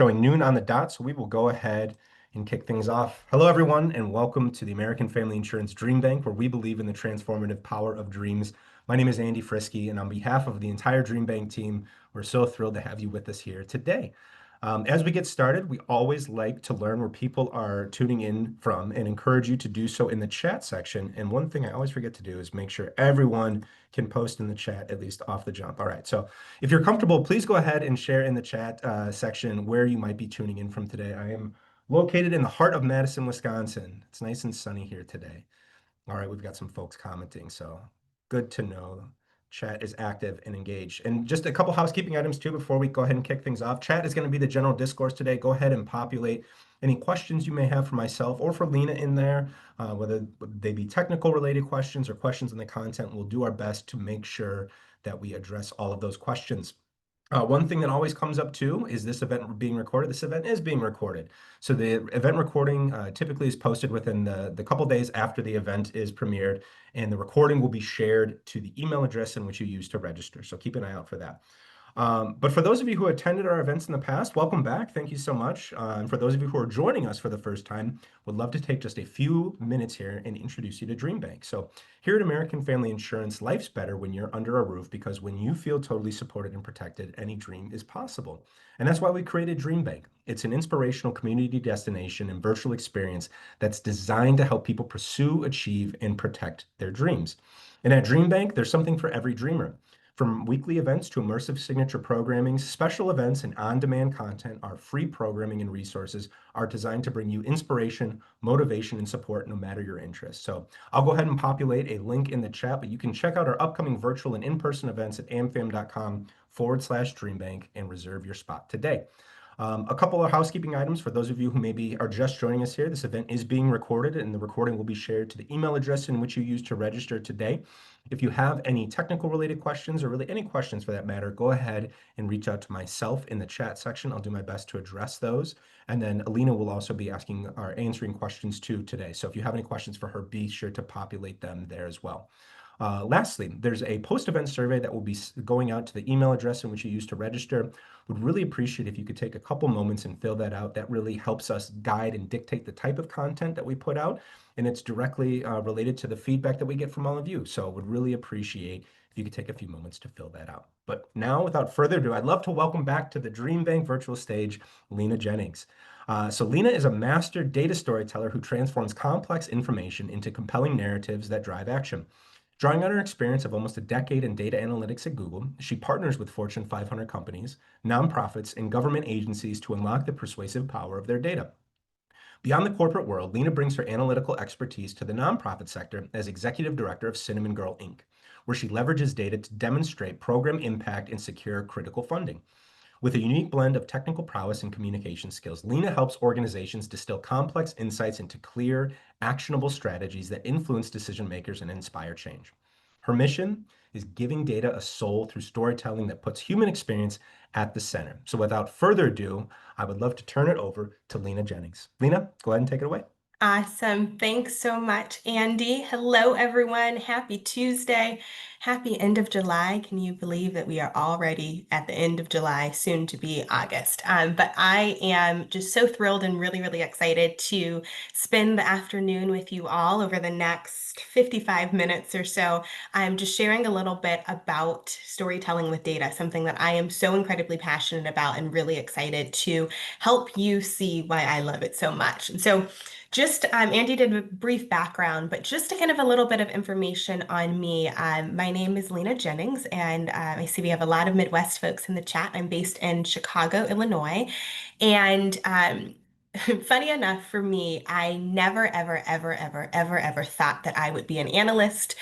Showing noon on the dot, so we will go ahead and kick things off. Hello, everyone, and welcome to the American Family Insurance Dream Bank, where we believe in the transformative power of dreams. My name is Andy Frisky, and on behalf of the entire Dream Bank team, we're so thrilled to have you with us here today. As we get started, we always like to learn where people are tuning in from and encourage you to do so in the chat section. And one thing I always forget to do is make sure everyone can post in the chat, at least off the jump. All right, so if you're comfortable, please go ahead and share in the chat section where you might be tuning in from today. I am located in the heart of Madison, Wisconsin. It's nice and sunny here today. All right, we've got some folks commenting, so good to know. Chat is active and engaged. And just a couple housekeeping items too before we go ahead and kick things off. Chat is going to be the general discourse today. Go ahead and populate any questions you may have for myself or for Lena in there, whether they be technical related questions or questions in the content. We'll do our best to make sure that we address all of those questions. One thing that always comes up too is this event being recorded. This event is being recorded. So the event recording typically is posted within the couple days after the event is premiered, and the recording will be shared to the email address in which you use to register. So keep an eye out for that. But for those of you who attended our events in the past, welcome back. Thank you so much. And for those of you who are joining us for the first time, would love to take just a few minutes here and introduce you to DreamBank. So here at American Family Insurance, life's better when you're under a roof because when you feel totally supported and protected, any dream is possible. And that's why we created DreamBank. It's an inspirational community destination and virtual experience that's designed to help people pursue, achieve, and protect their dreams. And at DreamBank, there's something for every dreamer. From weekly events to immersive signature programming, special events and on-demand content, our free programming and resources are designed to bring you inspiration, motivation, and support no matter your interest. So I'll go ahead and populate a link in the chat, but you can check out our upcoming virtual and in-person events at amfam.com/dreambank and reserve your spot today. A couple of housekeeping items for those of you who maybe are just joining us here. This event is being recorded and the recording will be shared to the email address in which you used to register today. If you have any technical related questions or really any questions for that matter, go ahead and reach out to myself in the chat section. I'll do my best to address those. And then Alina will also be asking or answering questions too today. So if you have any questions for her, be sure to populate them there as well. Lastly, there's a post-event survey that will be going out to the email address in which you used to register. Would really appreciate if you could take a couple moments and fill that out. That really helps us guide and dictate the type of content that we put out, and it's directly related to the feedback that we get from all of you. So would really appreciate if you could take a few moments to fill that out. But now, without further ado, I'd love to welcome back to the DreamBank virtual stage, Lena Jennings. So Lena is a master data storyteller who transforms complex information into compelling narratives that drive action. Drawing on her experience of almost a decade in data analytics at Google, she partners with Fortune 500 companies, nonprofits, and government agencies to unlock the persuasive power of their data. Beyond the corporate world, Lena brings her analytical expertise to the nonprofit sector as executive director of Cinnamon Girl Inc., where she leverages data to demonstrate program impact and secure critical funding. With a unique blend of technical prowess and communication skills, Lena helps organizations distill complex insights into clear, actionable strategies that influence decision makers and inspire change. Her mission is giving data a soul through storytelling that puts human experience at the center. So without further ado, I would love to turn it over to Lena Jennings. Lena, go ahead and take it away. Awesome. Thanks so much, Andy. Hello, everyone. Happy Tuesday. Happy end of July. Can you believe that we are already at the end of July, soon to be August? But I am just so thrilled and really, really excited to spend the afternoon with you all over the next 55 minutes or so. I'm just sharing a little bit about storytelling with data, something that I am so incredibly passionate about and really excited to help you see why I love it so much. And so just Andy did a brief background, but just to kind of a little bit of information on me. My name is Lena Jennings, and I see we have a lot of Midwest folks in the chat. I'm based in Chicago, Illinois, and funny enough for me, I never, ever, ever, ever, ever, ever thought that I would be an analyst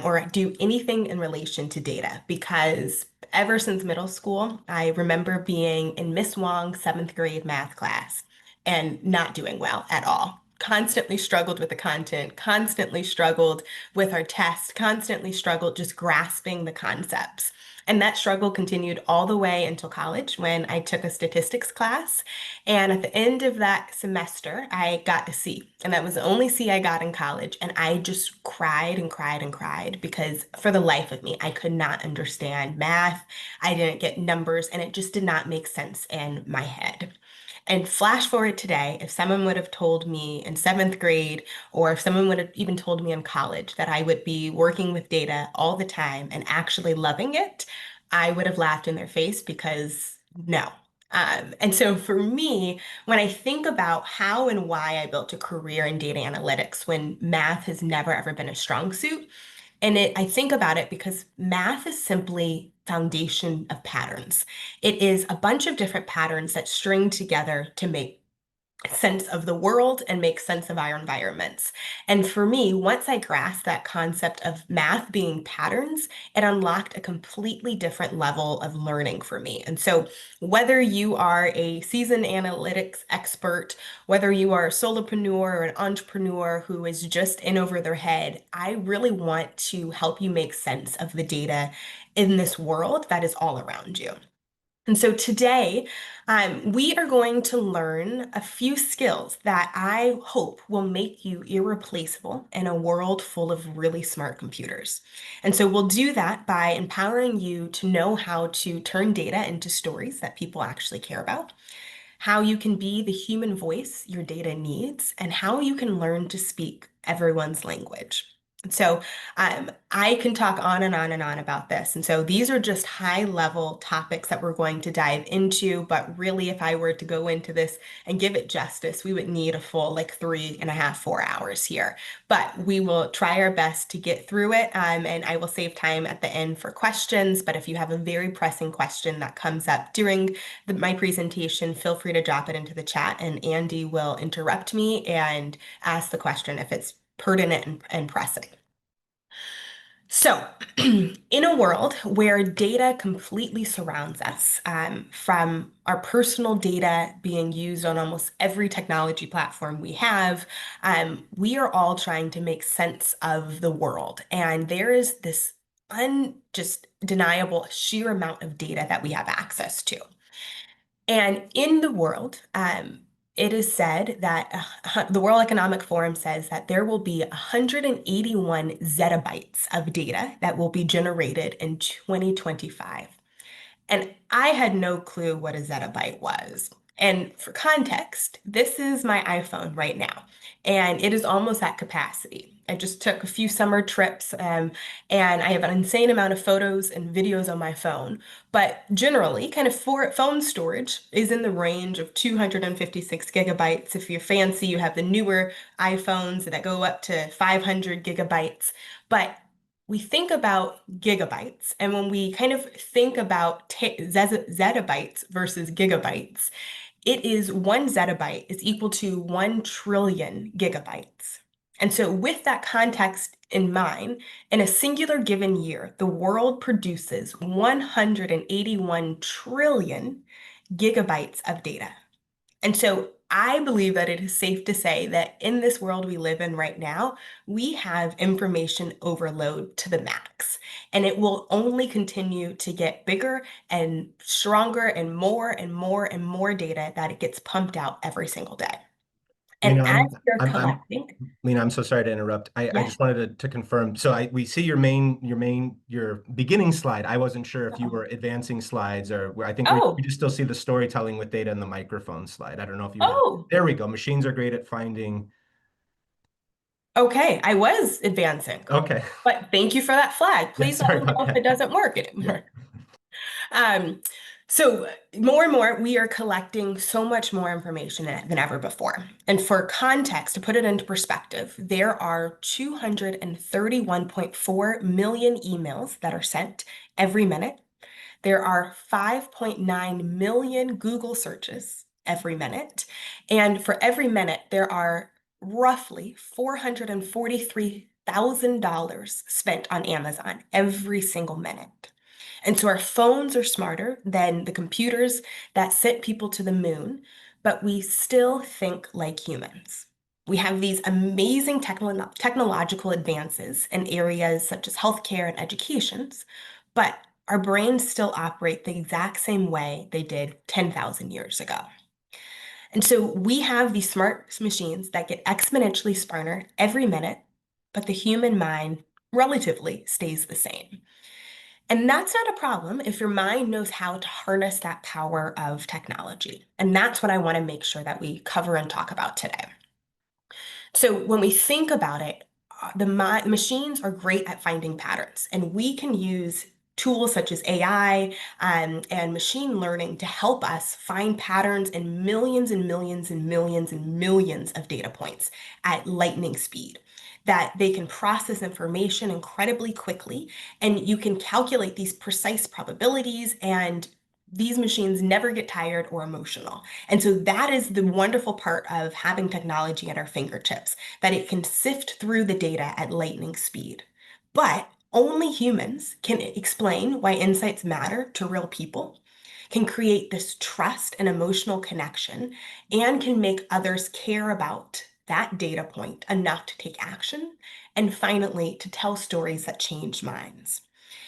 or do anything in relation to data because ever since middle school, I remember being in Miss Wong's seventh grade math class and not doing well at all. Constantly struggled with the content, constantly struggled with our test, constantly struggled just grasping the concepts. And that struggle continued all the way until college when I took a statistics class. And at the end of that semester, I got a C. And that was the only C I got in college. And I just cried and cried and cried because for the life of me, I could not understand math. I didn't get numbers and it just did not make sense in my head. And flash forward today, if someone would have told me in seventh grade, or if someone would have even told me in college that I would be working with data all the time and actually loving it, I would have laughed in their face because no. And so for me, when I think about how and why I built a career in data analytics when math has never ever been a strong suit, I think about it because math is simply foundation of patterns. It is a bunch of different patterns that string together to make sense of the world and make sense of our environments. And for me, once I grasped that concept of math being patterns, it unlocked a completely different level of learning for me. And so, whether you are a seasoned analytics expert, whether you are a solopreneur or an entrepreneur who is just in over their head, I really want to help you make sense of the data in this world that is all around you. And so today, we are going to learn a few skills that I hope will make you irreplaceable in a world full of really smart computers. And so we'll do that by empowering you to know how to turn data into stories that people actually care about, how you can be the human voice your data needs, and how you can learn to speak everyone's language. So I can talk on and on and on about this. And so these are just high level topics that we're going to dive into. But really, if I were to go into this and give it justice, we would need a full like 3.5, 4 hours here. But we will try our best to get through it. And I will save time at the end for questions. But if you have a very pressing question that comes up during my presentation, feel free to drop it into the chat and Andy will interrupt me and ask the question if it's pertinent and pressing. So, in a world where data completely surrounds us, from our personal data being used on almost every technology platform we have, we are all trying to make sense of the world. And there is this just deniable sheer amount of data that we have access to. And in the world, it is said that the World Economic Forum says that there will be 181 zettabytes of data that will be generated in 2025. And I had no clue what a zettabyte was. And for context, this is my iPhone right now, and it is almost at capacity. I just took a few summer trips, and I have an insane amount of photos and videos on my phone. But generally, kind of for phone storage is in the range of 256 gigabytes. If you're fancy, you have the newer iPhones that go up to 500 gigabytes. But we think about gigabytes, and when we kind of think about zettabytes versus gigabytes, it is 1 zettabyte is equal to 1 trillion gigabytes. And so, with that context in mind, in a singular given year, the world produces 181 trillion gigabytes of data. And so I believe that it is safe to say that in this world we live in right now, we have information overload to the max. And it will only continue to get bigger and stronger and more and more and more data that it gets pumped out every single day. And Lena, as you're I'm collecting, Lena, I'm so sorry to interrupt. I yeah. just wanted to confirm. So we see your beginning slide. I wasn't sure if you Uh-oh. were advancing slides or I think we Oh, just still see the storytelling with data in the microphone slide. I don't know if you had. oh, There we go. Machines are great at finding. okay. I was advancing. Okay. But thank you for that flag. Yeah, Please let sorry me about know if it that. doesn't work Yeah. anymore. Um, so more and more, we are collecting so much more information than ever before. And for context, to put it into perspective, there are 231.4 million emails that are sent every minute. There are 5.9 million Google searches every minute. And for every minute, there are roughly $443,000 spent on Amazon every single minute. And so our phones are smarter than the computers that sent people to the moon, but we still think like humans. We have these amazing technological advances in areas such as healthcare and education, but our brains still operate the exact same way they did 10,000 years ago. And so we have these smart machines that get exponentially smarter every minute, but the human mind relatively stays the same. And that's not a problem if your mind knows how to harness that power of technology. And that's what I want to make sure that we cover and talk about today. So when we think about it, machines are great at finding patterns, and we can use tools such as AI and machine learning to help us find patterns in millions and millions and millions and millions of data points at lightning speed. That they can process information incredibly quickly, and you can calculate these precise probabilities, and these machines never get tired or emotional. And so that is the wonderful part of having technology at our fingertips, that it can sift through the data at lightning speed. But only humans can explain why insights matter to real people, can create this trust and emotional connection, and can make others care about that data point enough to take action, and finally, to tell stories that change minds.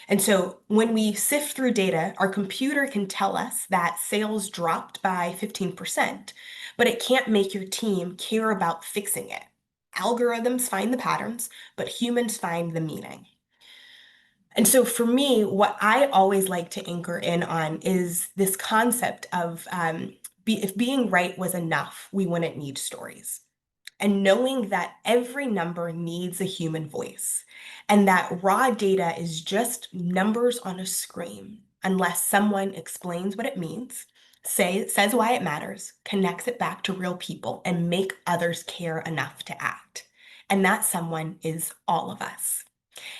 And so when we sift through data, our computer can tell us that sales dropped by 15%, but it can't make your team care about fixing it. Algorithms find the patterns, but humans find the meaning. And so for me, what I always like to anchor in on is this concept of if being right was enough, we wouldn't need stories, and knowing that every number needs a human voice, and that raw data is just numbers on a screen unless someone explains what it means, says why it matters, connects it back to real people, and make others care enough to act. And that someone is all of us.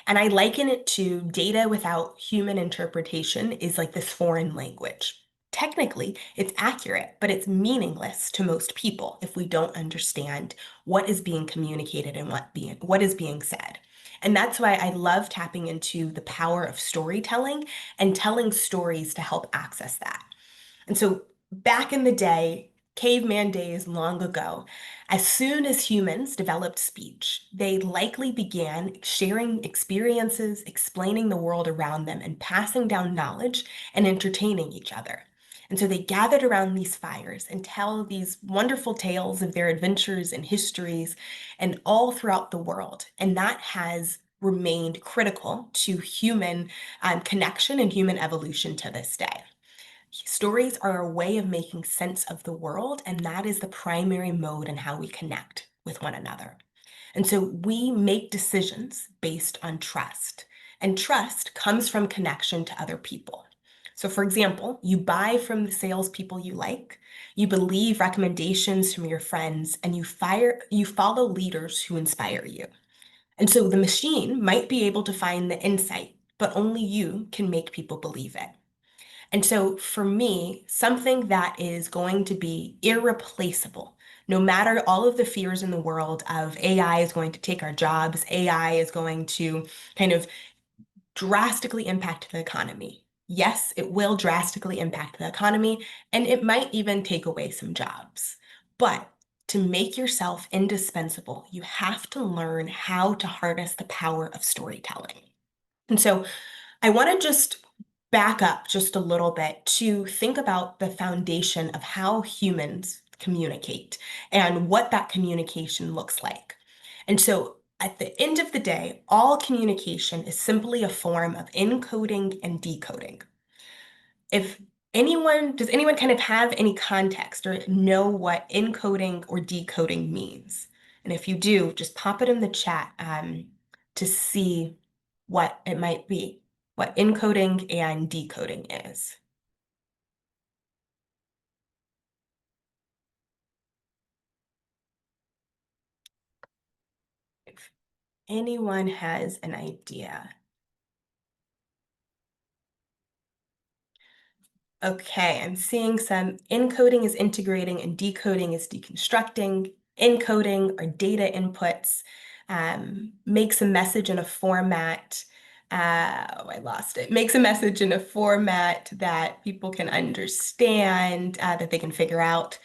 And I liken it to data without human interpretation is like this foreign language. Technically, it's accurate, but it's meaningless to most people if we don't understand what is being communicated and what is being said. And that's why I love tapping into the power of storytelling and telling stories to help access that. And so back in the day, caveman days long ago, as soon as humans developed speech, they likely began sharing experiences, explaining the world around them, and passing down knowledge and entertaining each other. And so they gathered around these fires and tell these wonderful tales of their adventures and histories and all throughout the world. And that has remained critical to human connection and human evolution to this day. Stories are a way of making sense of the world, and that is the primary mode in how we connect with one another. And so we make decisions based on trust, and trust comes from connection to other people. So, for example, you buy from the salespeople you like, you believe recommendations from your friends, and you follow leaders who inspire you. And so the machine might be able to find the insight, but only you can make people believe it. And so for me, something that is going to be irreplaceable, no matter all of the fears in the world of AI is going to take our jobs, AI is going to kind of drastically impact the economy. Yes, it will drastically impact the economy, and it might even take away some jobs. But to make yourself indispensable, you have to learn how to harness the power of storytelling. And so I want to just back up just a little bit to think about the foundation of how humans communicate and what that communication looks like. And so at the end of the day, all communication is simply a form of encoding and decoding. If does anyone kind of have any context or know what encoding or decoding means? And if you do, just pop it in the chat to see what it might be, what encoding and decoding is. If anyone has an idea. Okay, I'm seeing some encoding is integrating and decoding is deconstructing. Encoding are data inputs, makes a message in a format. Oh, I lost it. Makes a message in a format that people can understand, that they can figure out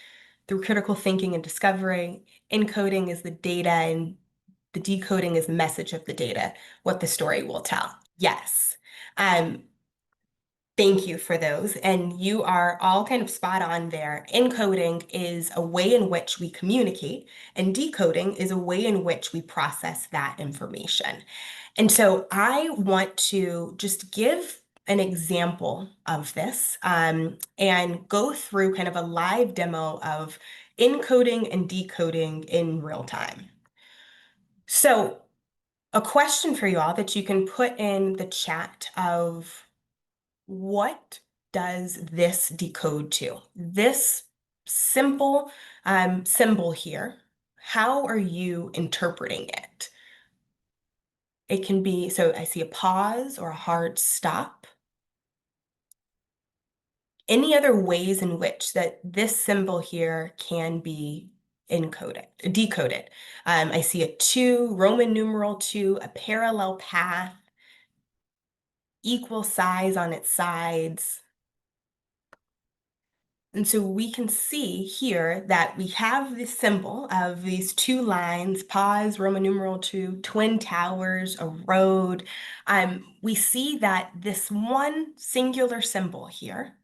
through critical thinking and discovery. Encoding is the data, and the decoding is the message of the data, what the story will tell. Yes. Um, Thank you for those. And you are all kind of spot on there. Encoding is a way in which we communicate, and decoding is a way in which we process that information. And so I want to just give an example of this and go through kind of a live demo of encoding and decoding in real time. So, a question for you all that you can put in the chat of what does this decode to? This simple symbol here, how are you interpreting it? It can be, so I see a pause or a hard stop. Any other ways in which that this symbol here can be decoded. I see a two, Roman numeral two, a parallel path, equal size on its sides. And so we can see here that we have this symbol of these two lines, pause, Roman numeral two, twin towers, a road. We see that this one singular symbol here,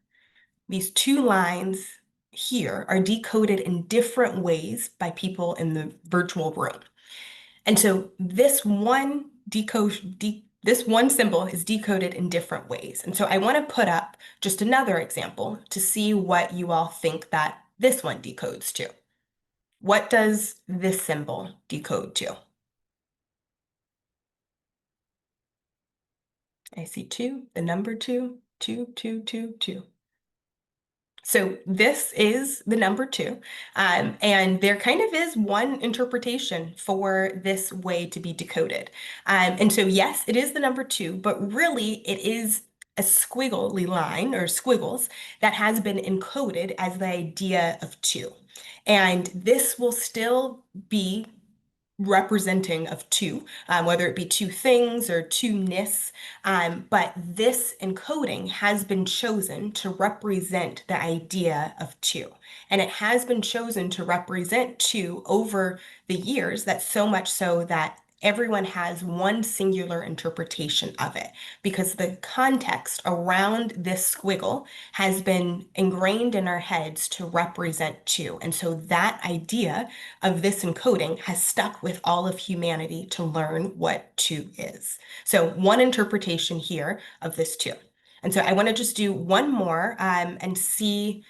these two lines here, are decoded in different ways by people in the virtual room. And so this one symbol is decoded in different ways. And so I want to put up just another example to see what you all think that this one decodes to. What does this symbol decode to? I see two, the number two, two, two, two, two. So this is the number two, and there kind of is one interpretation for this way to be decoded. And so yes, it is the number two, but really it is a squiggly line or squiggles that has been encoded as the idea of two. And this will still be representing of two, whether it be two things or two-ness. But this encoding has been chosen to represent the idea of two. And it has been chosen to represent two over the years, that so much so that everyone has one singular interpretation of it because the context around this squiggle has been ingrained in our heads to represent two. And so that idea of this encoding has stuck with all of humanity to learn what two is. So one interpretation here of this two. And so I want to just do one more and see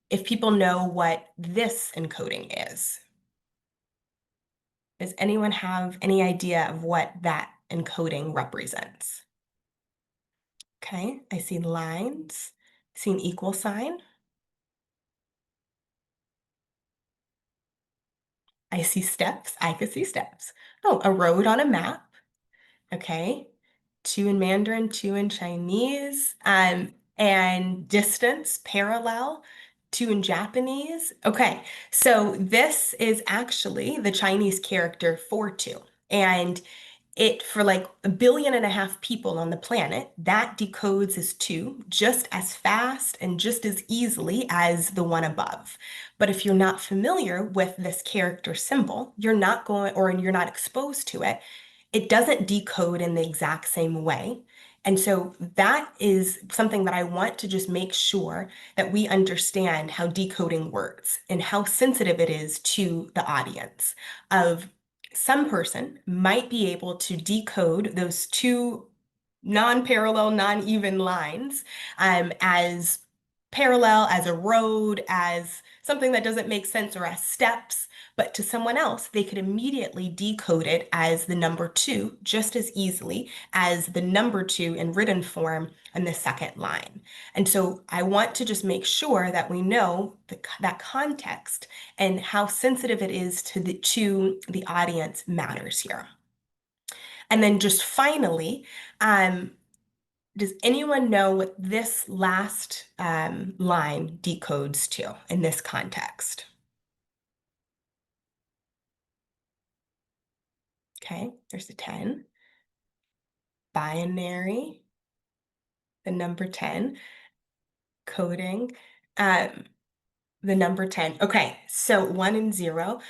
if people know what this encoding is. Does anyone have any idea of what that encoding represents? Okay, I see lines, I see an equal sign. I see steps, I could see steps. Oh, a road on a map. Okay, two in Mandarin, two in Chinese, and distance, parallel, two in Japanese. Okay, so this is actually the Chinese character for two. And it, for like 1.5 billion people on the planet, that decodes as two just as fast and just as easily as the one above. But if you're not familiar with this character symbol, you're not going, or you're not exposed to it, it doesn't decode in the exact same way. And so that is something that I want to just make sure that we understand how decoding works and how sensitive it is to the audience. Of some person might be able to decode those two non-parallel, non-even lines as parallel, as a road, as something that doesn't make sense, or as steps. But to someone else, they could immediately decode it as the number two just as easily as the number two in written form in the second line. And so I want to just make sure that we know that context and how sensitive it is to the audience matters here. And then just finally, does anyone know what this last line decodes to in this context? Okay, there's a 10. Binary, the number 10. Coding, um, the number 10. Okay, so 1 and 0.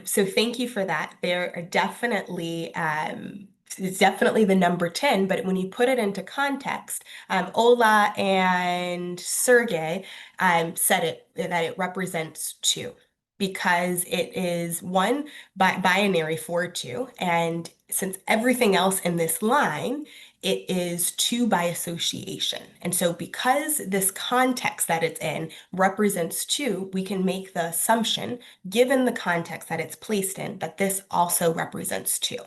So thank you for that. There are definitely, it's definitely the number 10, but when you put it into context, Ola and Sergey said that it represents two because it is one binary for two. And since everything else in this line it is to by association. And so, because this context that it's in represents to, we can make the assumption, given the context that it's placed in, that this also represents to.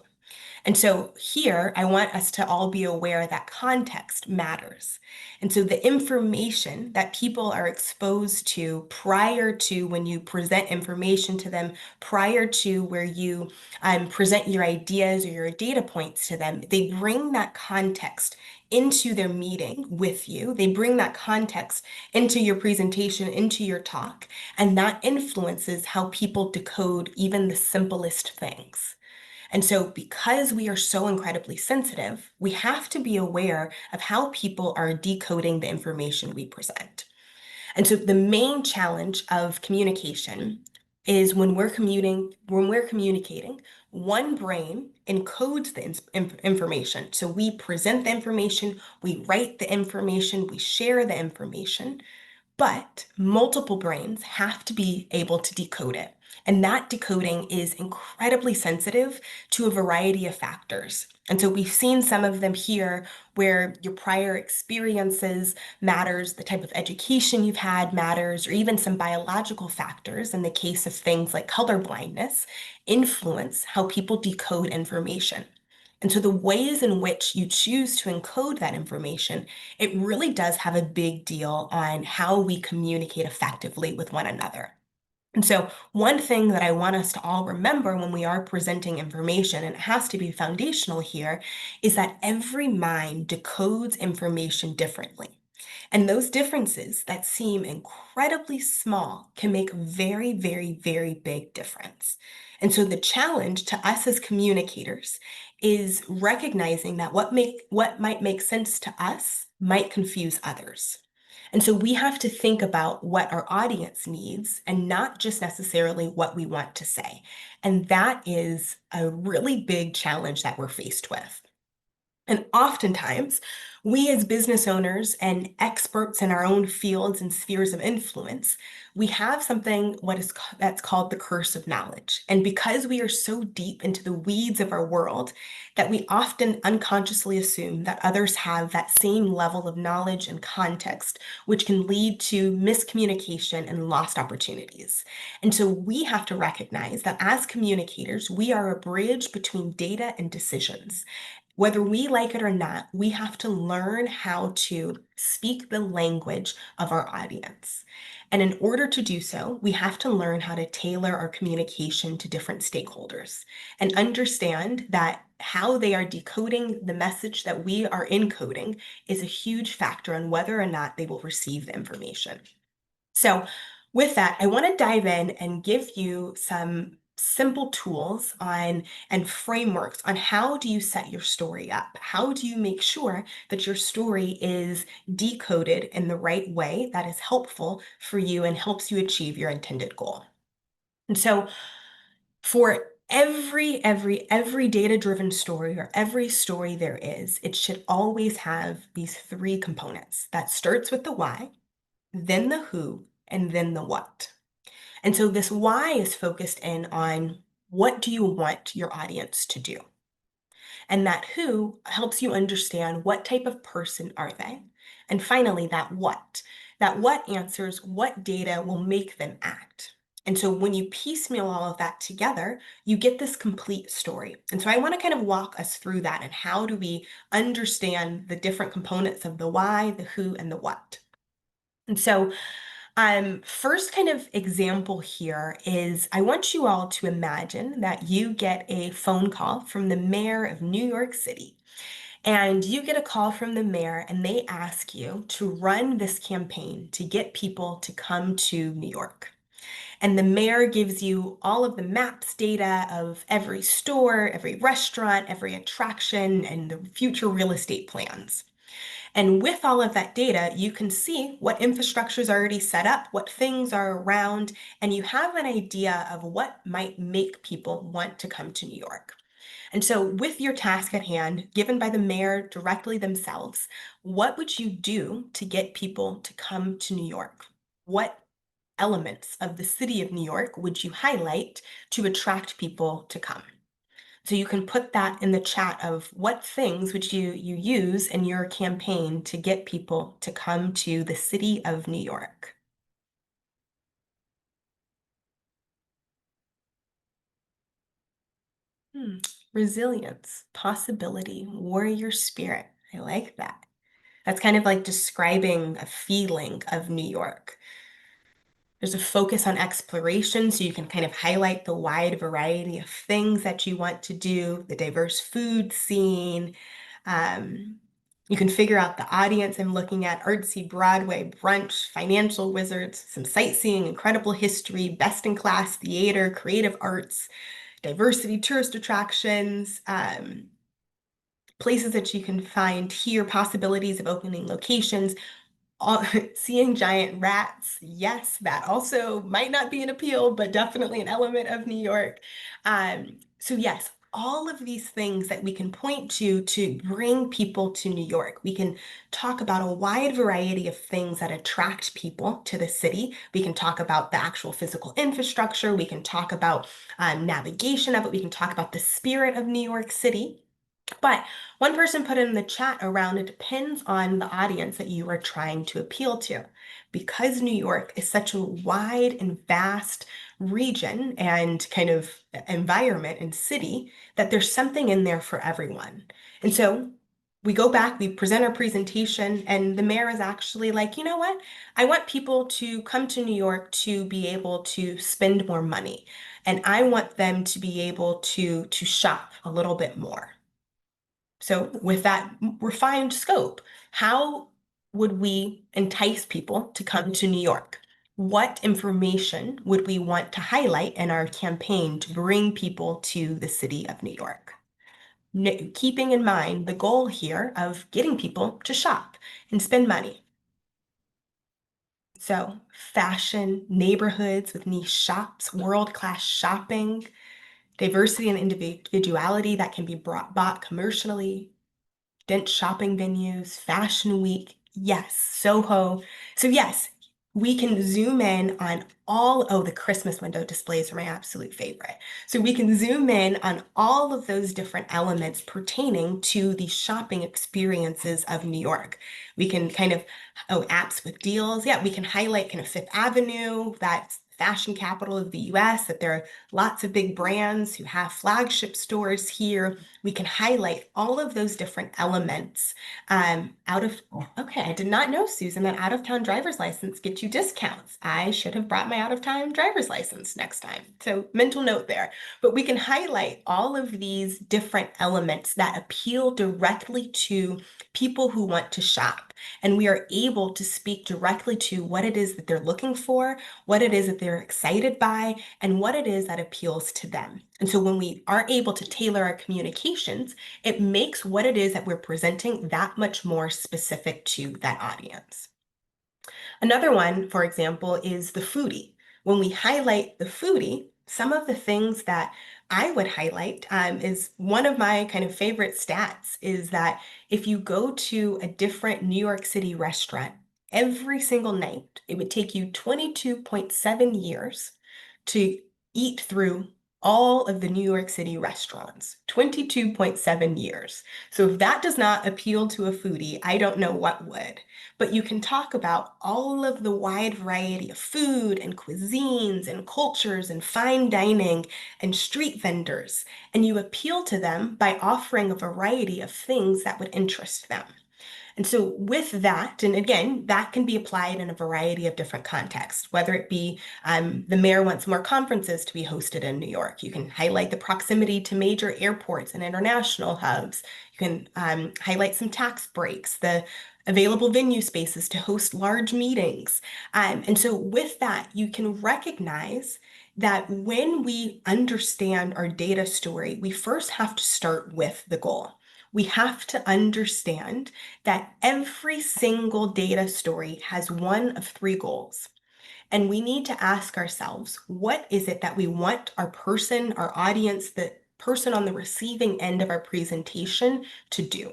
And so here, I want us to all be aware that context matters. And so the information that people are exposed to prior to when you present information to them, prior to where you present your ideas or your data points to them, they bring that context into their meeting with you. They bring that context into your presentation, into your talk, and that influences how people decode even the simplest things. And so, because we are so incredibly sensitive, we have to be aware of how people are decoding the information we present. And so, the main challenge of communication is when we're communicating, one brain encodes the information. So we present the information, we write the information, we share the information, but multiple brains have to be able to decode it. And that decoding is incredibly sensitive to a variety of factors. And so we've seen some of them here where your prior experiences matters, the type of education you've had matters, or even some biological factors in the case of things like color blindness influence how people decode information. And so the ways in which you choose to encode that information, it really does have a big deal on how we communicate effectively with one another. And so, one thing that I want us to all remember when we are presenting information, and it has to be foundational here, is that every mind decodes information differently. And those differences that seem incredibly small can make a very, very, very big difference. And so the challenge to us as communicators is recognizing that what might make sense to us might confuse others. And so we have to think about what our audience needs and not just necessarily what we want to say. And that is a really big challenge that we're faced with. And oftentimes, we as business owners and experts in our own fields and spheres of influence, we have something that's called the curse of knowledge. And because we are so deep into the weeds of our world, that we often unconsciously assume that others have that same level of knowledge and context, which can lead to miscommunication and lost opportunities. And so we have to recognize that as communicators, we are a bridge between data and decisions. Whether we like it or not, we have to learn how to speak the language of our audience. And in order to do so, we have to learn how to tailor our communication to different stakeholders and understand that how they are decoding the message that we are encoding is a huge factor on whether or not they will receive the information. So, with that, I want to dive in and give you some simple tools on and frameworks on how do you set your story up? How do you make sure that your story is decoded in the right way that is helpful for you and helps you achieve your intended goal? And so, for every data-driven story or every story there is, it should always have these three components. That starts with the why, then the who, and then the what. And so this why is focused in on what do you want your audience to do? And that who helps you understand what type of person are they? And finally, that what. That what answers what data will make them act. And so when you piecemeal all of that together, you get this complete story. And so I want to kind of walk us through that and how do we understand the different components of the why, the who, and the what. And so first kind of example here is I want you all to imagine that you get a phone call from the mayor of New York City. And you get a call from the mayor, and they ask you to run this campaign to get people to come to New York. And the mayor gives you all of the maps data of every store, every restaurant, every attraction, and the future real estate plans. And with all of that data, you can see what infrastructure is already set up, what things are around, and you have an idea of what might make people want to come to New York. And so, with your task at hand, given by the mayor directly themselves, what would you do to get people to come to New York? What elements of the city of New York would you highlight to attract people to come? So you can put that in the chat of what things would you use in your campaign to get people to come to the city of New York. Hmm. Resilience, possibility, warrior spirit. I like that. That's kind of like describing a feeling of New York. There's a focus on exploration, so you can kind of highlight the wide variety of things that you want to do, the diverse food scene. Um, you can figure out the audience. I'm looking at artsy Broadway, brunch, financial wizards, some sightseeing, incredible history, best in class theater, creative arts, diversity, tourist attractions, places that you can find here, possibilities of opening locations, all, seeing giant rats, yes, that also might not be an appeal, but definitely an element of New York. So yes, all of these things that we can point to bring people to New York. We can talk about a wide variety of things that attract people to the city. We can talk about the actual physical infrastructure. We can talk about navigation of it. We can talk about the spirit of New York City. But one person put in the chat around it depends on the audience that you are trying to appeal to. Because New York is such a wide and vast region and kind of environment and city, that there's something in there for everyone. And so we go back, we present our presentation, and the mayor is actually like, you know what? I want people to come to New York to be able to spend more money. And I want them to be able to shop a little bit more. So with that refined scope, how would we entice people to come to New York? What information would we want to highlight in our campaign to bring people to the city of New York? Keeping in mind the goal here of getting people to shop and spend money. So fashion, neighborhoods with niche shops, world-class shopping, diversity and individuality that can be bought commercially, dense shopping venues, Fashion Week, yes, Soho. So yes, we can zoom in on oh, the Christmas window displays are my absolute favorite. So we can zoom in on all of those different elements pertaining to the shopping experiences of New York. We can kind of, oh, apps with deals. Yeah, we can highlight kind of Fifth Avenue, that fashion capital of the US, that there are lots of big brands who have flagship stores here. We can highlight all of those different elements okay, I did not know, Susan, that out-of-town driver's license gets you discounts. I should have brought my out-of-town driver's license next time. So mental note there. But we can highlight all of these different elements that appeal directly to people who want to shop. And we are able to speak directly to what it is that they're looking for, what it is that they're excited by, and what it is that appeals to them. And so when we are able to tailor our communications, it makes what it is that we're presenting that much more specific to that audience. Another one, for example, is the foodie. When we highlight the foodie, some of the things that I would highlight is one of my kind of favorite stats is that if you go to a different New York City restaurant every single night, it would take you 22.7 years to eat through all of the New York City restaurants. 22.7 years. So if that does not appeal to a foodie, I don't know what would. But you can talk about all of the wide variety of food and cuisines and cultures and fine dining and street vendors, and you appeal to them by offering a variety of things that would interest them. And so, with that, and again, that can be applied in a variety of different contexts, whether it be the mayor wants more conferences to be hosted in New York. You can highlight the proximity to major airports and international hubs. You can highlight some tax breaks, the available venue spaces to host large meetings. And so, with that, you can recognize that when we understand our data story, we first have to start with the goal. We have to understand that every single data story has one of three goals. And we need to ask ourselves, what is it that we want our person, our audience, the person on the receiving end of our presentation to do?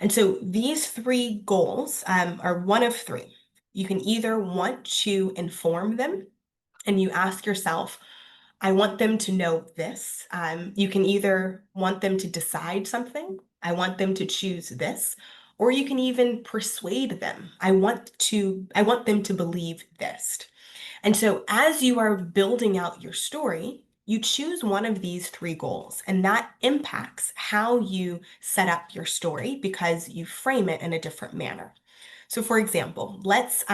And so these three goals are one of three. You can either want to inform them, and you ask yourself, I want them to know this. You can either want them to decide something, I want them to choose this, or you can even persuade them. I want them to believe this. And so, as you are building out your story, you choose one of these three goals, and that impacts how you set up your story because you frame it in a different manner. So, for example, let's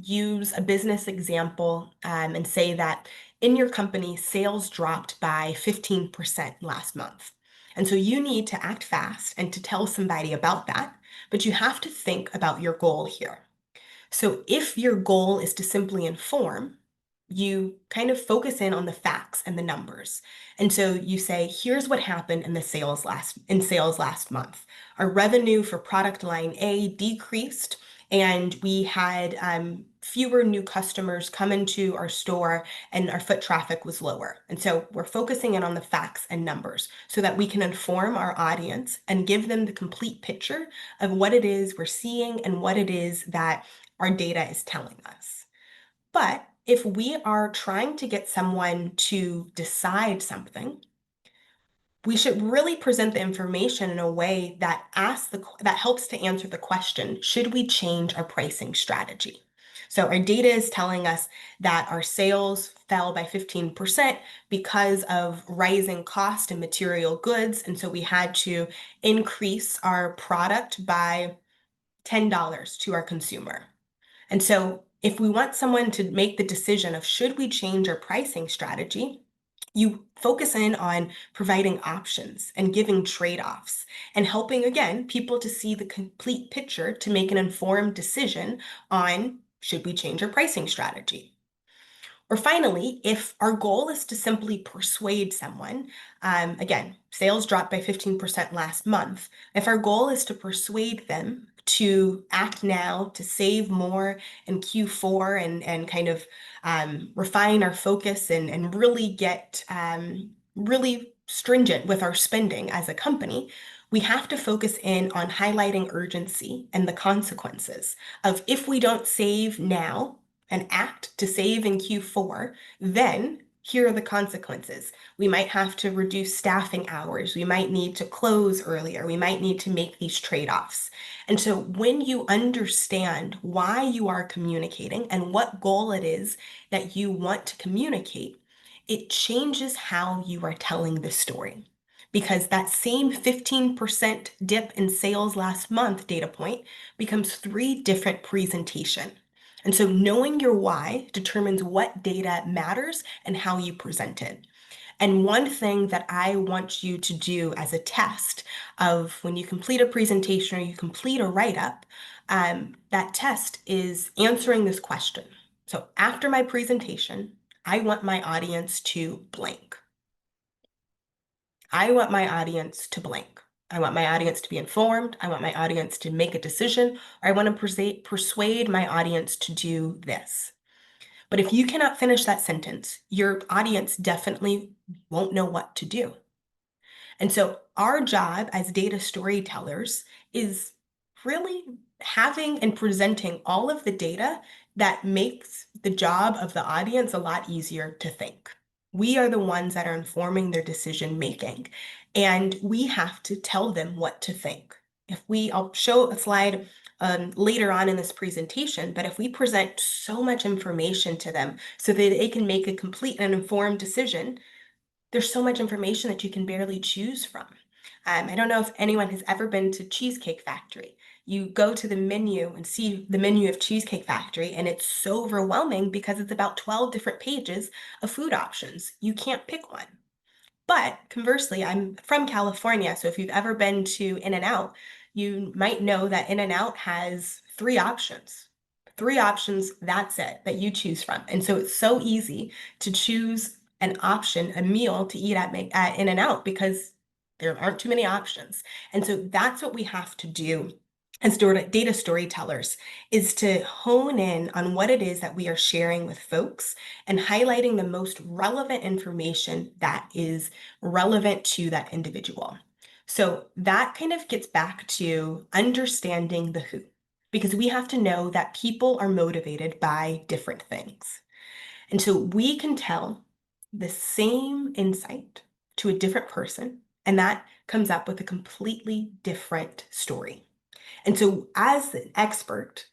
use a business example and say that in your company, sales dropped by 15% last month. And so you need to act fast and to tell somebody about that, but you have to think about your goal here. So if your goal is to simply inform, you kind of focus in on the facts and the numbers. And so you say, here's what happened in sales last month. Our revenue for product line A decreased, and we had fewer new customers come into our store, and our foot traffic was lower. And so we're focusing in on the facts and numbers so that we can inform our audience and give them the complete picture of what it is we're seeing and what it is that our data is telling us. But if we are trying to get someone to decide something, we should really present the information in a way that that helps to answer the question, should we change our pricing strategy? So our data is telling us that our sales fell by 15% because of rising cost and material goods. And so we had to increase our product by $10 to our consumer. And so if we want someone to make the decision of should we change our pricing strategy, you focus in on providing options and giving trade-offs and helping, again, people to see the complete picture to make an informed decision on should we change our pricing strategy. Or finally, if our goal is to simply persuade someone, again, sales dropped by 15% last month. If our goal is to persuade them to act now, to save more in Q4 and kind of refine our focus and really get really stringent with our spending as a company, we have to focus in on highlighting urgency and the consequences of if we don't save now, and act to save in Q4, then here are the consequences. We might have to reduce staffing hours. We might need to close earlier. We might need to make these trade-offs. And so when you understand why you are communicating and what goal it is that you want to communicate, it changes how you are telling the story. Because that same 15% dip in sales last month data point becomes three different presentations. And so knowing your why determines what data matters and how you present it. And one thing that I want you to do as a test of when you complete a presentation or you complete a write-up, that test is answering this question. So after my presentation, I want my audience to blank. I want my audience to blank. I want my audience to be informed. I want my audience to make a decision, or I want to persuade my audience to do this. But if you cannot finish that sentence, your audience definitely won't know what to do. And so our job as data storytellers is really having and presenting all of the data that makes the job of the audience a lot easier to think. We are the ones that are informing their decision making, and we have to tell them what to think. I'll show a slide later on in this presentation, but if we present so much information to them so that they can make a complete and informed decision, there's so much information that you can barely choose from. I don't know if anyone has ever been to Cheesecake Factory. You go to the menu and see the menu of Cheesecake Factory, and it's so overwhelming because it's about 12 different pages of food options. You can't pick one. But conversely, I'm from California, so if you've ever been to In-N-Out, you might know that In-N-Out has three options. Three options, that's it, that you choose from. And so it's so easy to choose an option, a meal to eat at In-N-Out because there aren't too many options. And so that's what we have to do as data storytellers, is to hone in on what it is that we are sharing with folks and highlighting the most relevant information that is relevant to that individual. So that kind of gets back to understanding the who, because we have to know that people are motivated by different things. And so we can tell the same insight to a different person, and that comes up with a completely different story. And so, as an expert,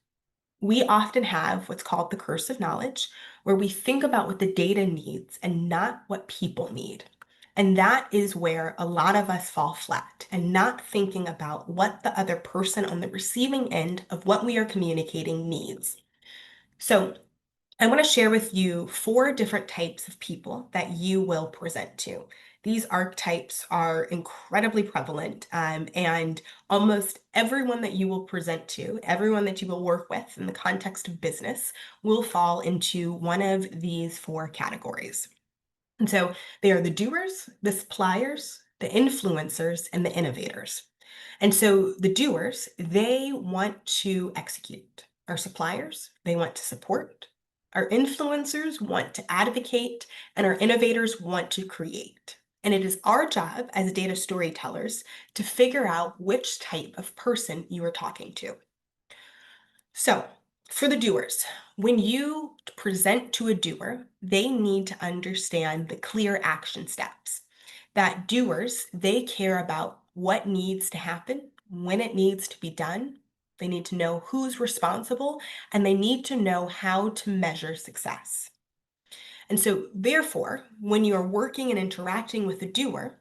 we often have what's called the curse of knowledge, where we think about what the data needs and not what people need. And that is where a lot of us fall flat and not thinking about what the other person on the receiving end of what we are communicating needs. So, I want to share with you four different types of people that you will present to. These archetypes are incredibly prevalent, and almost everyone that you will present to, everyone that you will work with in the context of business, will fall into one of these four categories. And so they are the doers, the suppliers, the influencers, and the innovators. And so the doers, they want to execute. Our suppliers, they want to support. Our influencers want to advocate, and our innovators want to create. And it is our job as data storytellers to figure out which type of person you are talking to. So, for the doers, when you present to a doer, they need to understand the clear action steps. That doers, they care about what needs to happen, when it needs to be done. They need to know who's responsible, and they need to know how to measure success. And so, therefore, when you are working and interacting with a doer,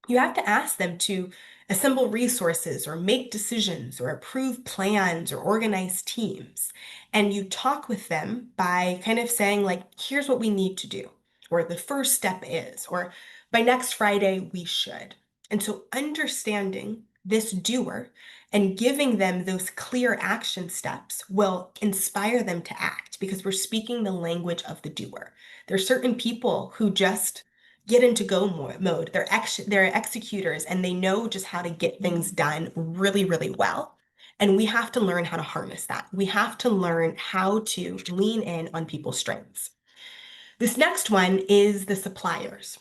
you have to ask them to assemble resources or make decisions or approve plans or organize teams. And you talk with them by kind of saying, like, here's what we need to do, or the first step is, or by next Friday, we should. And so understanding this doer and giving them those clear action steps will inspire them to act because we're speaking the language of the doer. There are certain people who just get into mode. They're executors and they know just how to get things done really, really well. And we have to learn how to harness that. We have to learn how to lean in on people's strengths. This next one is the suppliers.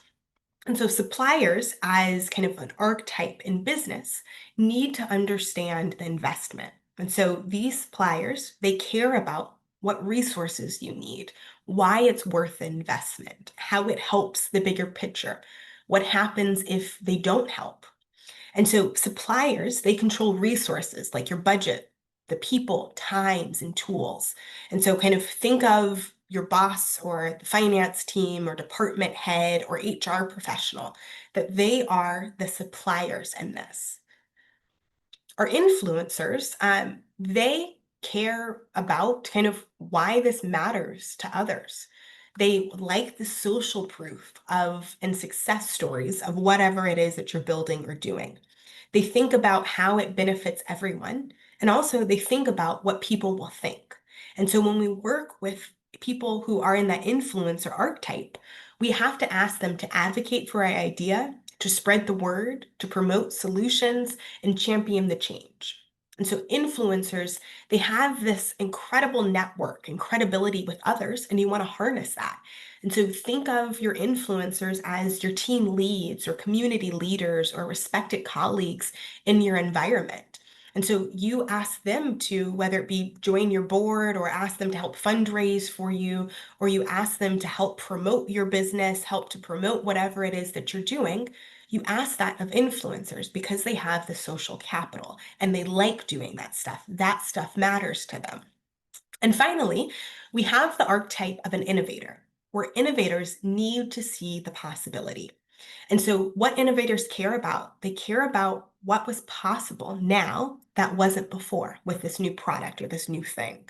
And so suppliers, as kind of an archetype in business, need to understand the investment. And so these suppliers, they care about what resources you need, why it's worth the investment, how it helps the bigger picture, what happens if they don't help. And so suppliers, they control resources like your budget, the people, times, and tools. And so kind of think of your boss or the finance team or department head or HR professional, that they are the suppliers in this. Our influencers, they care about kind of why this matters to others. They like the social proof of and success stories of whatever it is that you're building or doing. They think about how it benefits everyone, and also they think about what people will think. And so when we work with people who are in that influencer archetype, we have to ask them to advocate for our idea, to spread the word, to promote solutions, and champion the change. And so influencers, they have this incredible network and credibility with others, and you want to harness that. And so think of your influencers as your team leads or community leaders or respected colleagues in your environment. And so you ask them to, whether it be join your board or ask them to help fundraise for you, or you ask them to help promote your business, help to promote whatever it is that you're doing. You ask that of influencers because they have the social capital and they like doing that stuff. That stuff matters to them. And finally, we have the archetype of an innovator, where innovators need to see the possibility. And so, what innovators care about, they care about what was possible now that wasn't before with this new product or this new thing.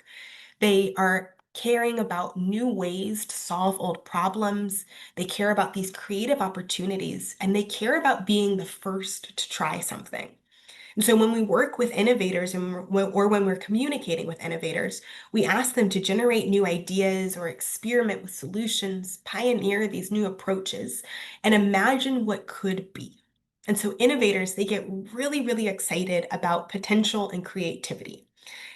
They are caring about new ways to solve old problems. They care about these creative opportunities, and they care about being the first to try something. And so when we work with innovators or when we're communicating with innovators, we ask them to generate new ideas or experiment with solutions, pioneer these new approaches, and imagine what could be. And so innovators, they get really, really excited about potential and creativity.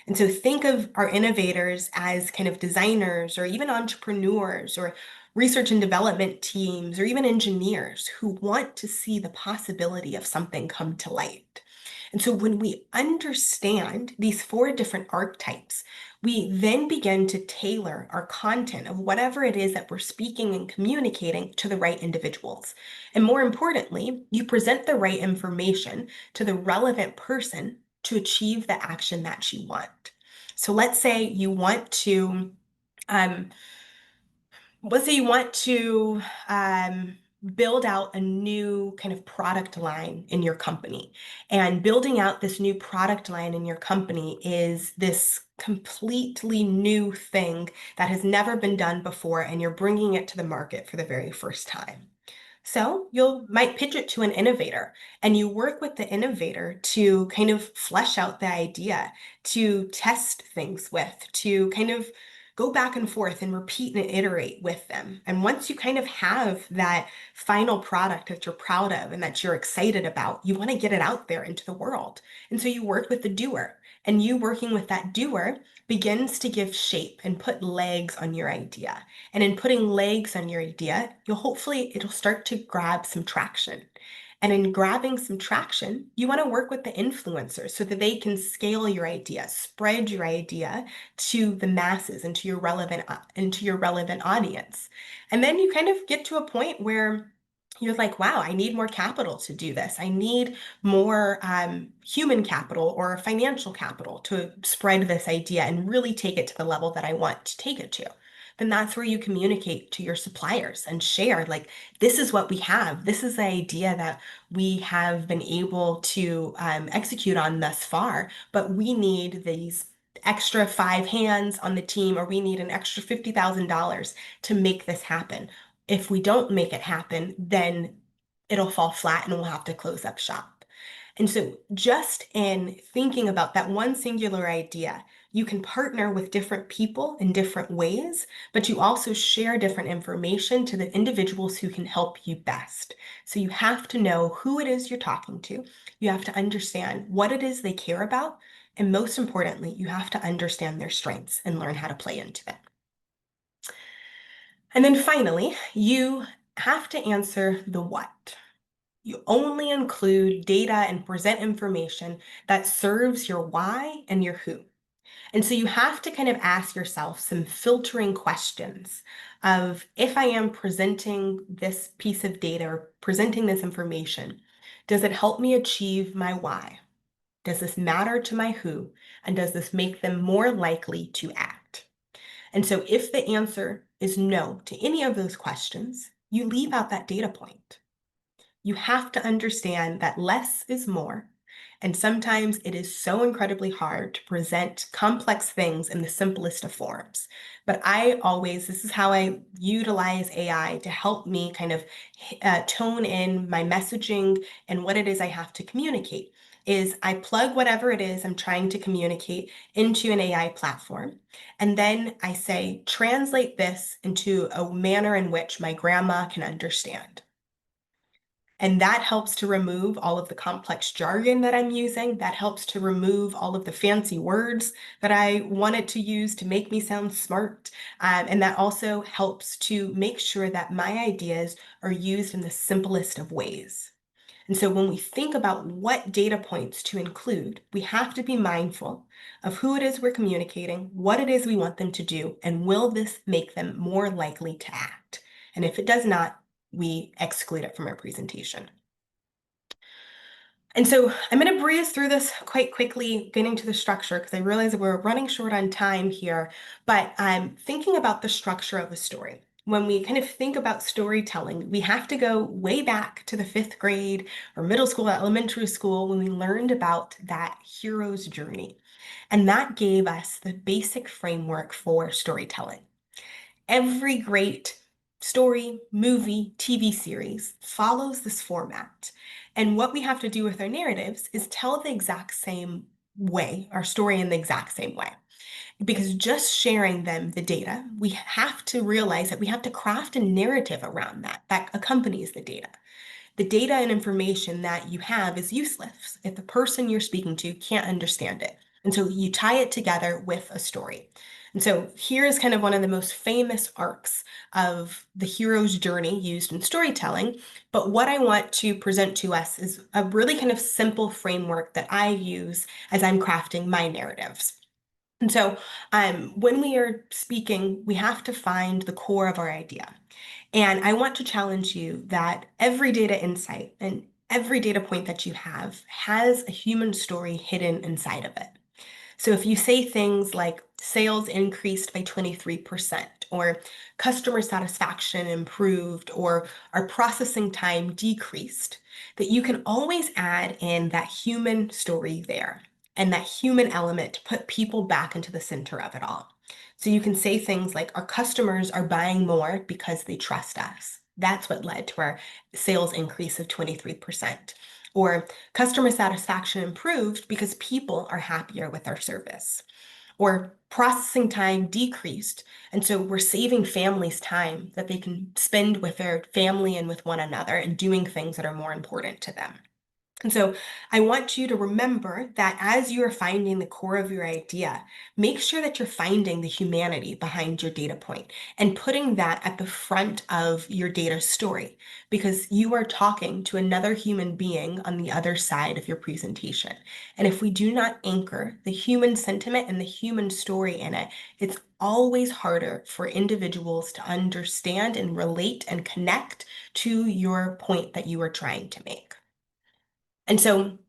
And so think of our innovators as kind of designers or even entrepreneurs or research and development teams or even engineers who want to see the possibility of something come to light. And so when we understand these four different archetypes, we then begin to tailor our content of whatever it is that we're speaking and communicating to the right individuals. And more importantly, you present the right information to the relevant person to achieve the action that you want. So let's say you want to um, let's say you want to build out a new kind of product line in your company. And building out this new product line in your company is this completely new thing that has never been done before, and you're bringing it to the market for the very first time. So you might pitch it to an innovator, and you work with the innovator to kind of flesh out the idea, to test things with, to kind of go back and forth and repeat and iterate with them. And once you kind of have that final product that you're proud of and that you're excited about, you want to get it out there into the world. And so you work with the doer, and you working with that doer begins to give shape and put legs on your idea. And in putting legs on your idea, it'll start to grab some traction. And in grabbing some traction, you want to work with the influencers so that they can scale your idea, spread your idea to the masses and to your relevant audience. And then you kind of get to a point where you're like, wow, I need more capital to do this. I need more human capital or financial capital to spread this idea and really take it to the level that I want to take it to. Then that's where you communicate to your suppliers and share, like, this is what we have. This is the idea that we have been able to execute on thus far, but we need these extra five hands on the team, or we need an extra $50,000 to make this happen. If we don't make it happen, then it'll fall flat and we'll have to close up shop. And so, just in thinking about that one singular idea, you can partner with different people in different ways, but you also share different information to the individuals who can help you best. So, you have to know who it is you're talking to. You have to understand what it is they care about. And most importantly, you have to understand their strengths and learn how to play into them. And then finally, you have to answer the what. You only include data and present information that serves your why and your who. And so you have to kind of ask yourself some filtering questions of, if I am presenting this piece of data or presenting this information, does it help me achieve my why? Does this matter to my who? And does this make them more likely to act? And so if the answer is no to any of those questions, you leave out that data point. You have to understand that less is more. And sometimes it is so incredibly hard to present complex things in the simplest of forms. But this is how I utilize AI to help me kind of tone in my messaging and what it is I have to communicate. Is I plug whatever it is I'm trying to communicate into an AI platform. And then I say, translate this into a manner in which my grandma can understand. And that helps to remove all of the complex jargon that I'm using. That helps to remove all of the fancy words that I wanted to use to make me sound smart. And that also helps to make sure that my ideas are used in the simplest of ways. And so when we think about what data points to include, we have to be mindful of who it is we're communicating, what it is we want them to do, and will this make them more likely to act? And if it does not, we exclude it from our presentation. And so I'm going to breeze through this quite quickly, getting to the structure, because I realize that we're running short on time here. But I'm thinking about the structure of a story. When we kind of think about storytelling, we have to go way back to the fifth grade or middle school, elementary school, when we learned about that hero's journey. And that gave us the basic framework for storytelling. Every great story, movie, TV series follows this format. And what we have to do with our narratives is tell the exact same way, our story in the exact same way. Because just sharing them the data, we have to realize that we have to craft a narrative around that accompanies the data. The data and information that you have is useless if the person you're speaking to can't understand it. And so you tie it together with a story. And so here is kind of one of the most famous arcs of the hero's journey used in storytelling. But what I want to present to us is a really kind of simple framework that I use as I'm crafting my narratives. And so, when we are speaking, we have to find the core of our idea. And I want to challenge you that every data insight and every data point that you have has a human story hidden inside of it. So if you say things like sales increased by 23%, or customer satisfaction improved, or our processing time decreased, that you can always add in that human story there and that human element to put people back into the center of it all. So you can say things like, our customers are buying more because they trust us. That's what led to our sales increase of 23%. Or customer satisfaction improved because people are happier with our service. Or processing time decreased. And so we're saving families time that they can spend with their family and with one another and doing things that are more important to them. And so I want you to remember that as you are finding the core of your idea, make sure that you're finding the humanity behind your data point and putting that at the front of your data story, because you are talking to another human being on the other side of your presentation. And if we do not anchor the human sentiment and the human story in it, it's always harder for individuals to understand and relate and connect to your point that you are trying to make. And so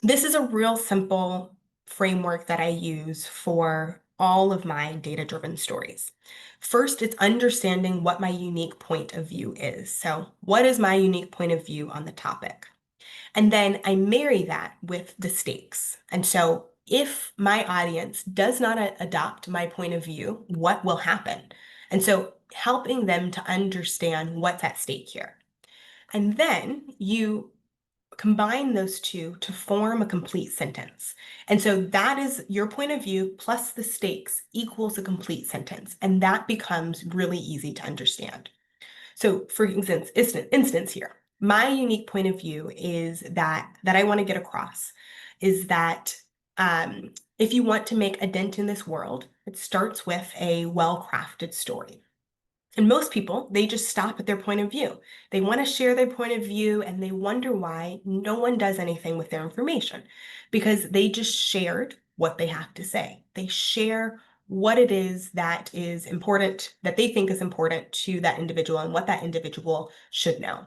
this is a real simple framework that I use for all of my data-driven stories. First, it's understanding what my unique point of view is. So what is my unique point of view on the topic? And then I marry that with the stakes. And so if my audience does not adopt my point of view, what will happen? And so helping them to understand what's at stake here. And then you combine those two to form a complete sentence. And so that is your point of view plus the stakes equals a complete sentence. And that becomes really easy to understand. So for instance here, my unique point of view is that I want to get across is that if you want to make a dent in this world, it starts with a well-crafted story. And most people, they just stop at their point of view. They want to share their point of view and they wonder why no one does anything with their information because they just shared what they have to say. They share what it is that is important, that they think is important to that individual and what that individual should know.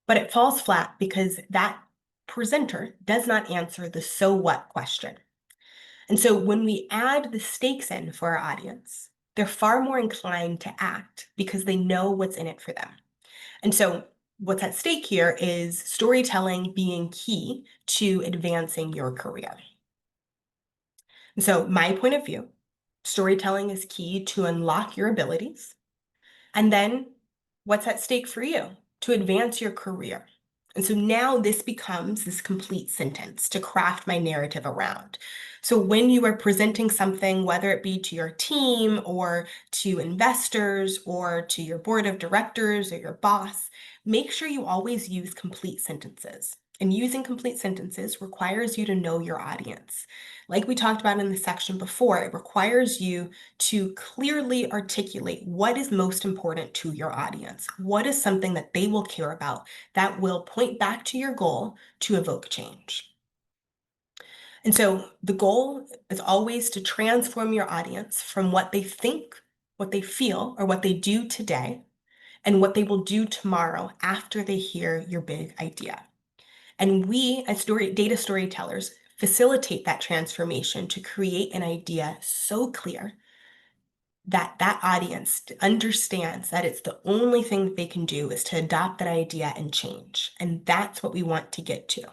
But it falls flat because that presenter does not answer the so what question. And so when we add the stakes in for our audience, they're far more inclined to act because they know what's in it for them. And so what's at stake here is storytelling being key to advancing your career. And so my point of view, storytelling is key to unlock your abilities. And then what's at stake for you to advance your career? And so now this becomes this complete sentence to craft my narrative around. So when you are presenting something, whether it be to your team or to investors or to your board of directors or your boss, make sure you always use complete sentences. And using complete sentences requires you to know your audience. Like we talked about in the section before, it requires you to clearly articulate what is most important to your audience. What is something that they will care about that will point back to your goal to evoke change? And so the goal is always to transform your audience from what they think, what they feel, or what they do today, and what they will do tomorrow after they hear your big idea. And we, as data storytellers, facilitate that transformation to create an idea so clear that that audience understands that it's the only thing that they can do is to adopt that idea and change. And that's what we want to get to.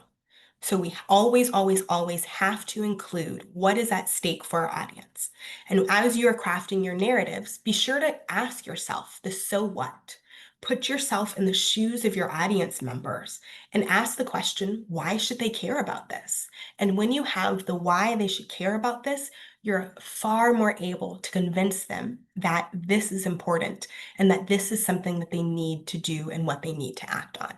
So we always, always, always have to include what is at stake for our audience. And as you are crafting your narratives, be sure to ask yourself the so what. Put yourself in the shoes of your audience members and ask the question, why should they care about this? And when you have the why they should care about this, you're far more able to convince them that this is important and that this is something that they need to do and what they need to act on.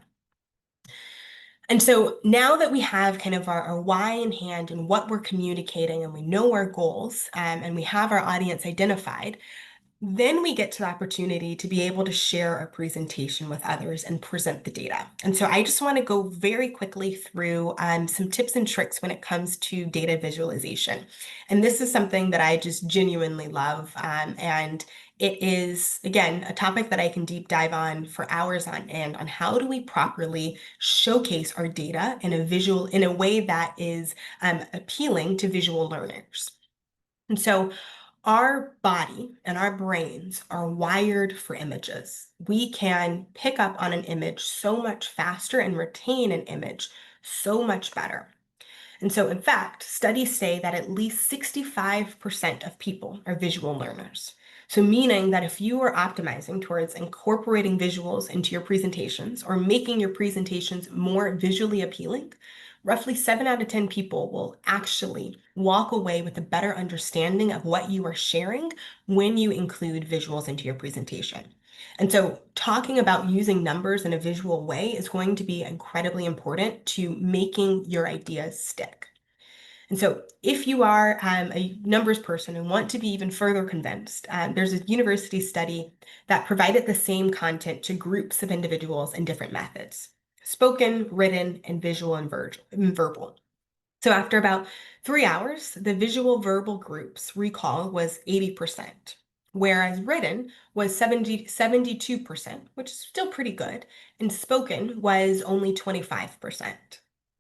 And so now that we have kind of our why in hand and what we're communicating and we know our goals and we have our audience identified, Then we get to the opportunity to be able to share our presentation with others and present the data. And so I just want to go very quickly through some tips and tricks when it comes to data visualization. And this is something that I just genuinely love. And it is, again, a topic that I can deep dive on for hours on end on how do we properly showcase our data in a way that is appealing to visual learners. And so our body and our brains are wired for images. We can pick up on an image so much faster and retain an image so much better. And so, in fact, studies say that at least 65% of people are visual learners. So, meaning that if you are optimizing towards incorporating visuals into your presentations or making your presentations more visually appealing, roughly 7 out of 10 people will actually walk away with a better understanding of what you are sharing when you include visuals into your presentation. And so, talking about using numbers in a visual way is going to be incredibly important to making your ideas stick. And so, if you are a numbers person and want to be even further convinced, there's a university study that provided the same content to groups of individuals in different methods: spoken, written, and visual and verbal. So after about 3 hours, the visual verbal group's recall was 80%, whereas written was 72%, which is still pretty good, and spoken was only 25%.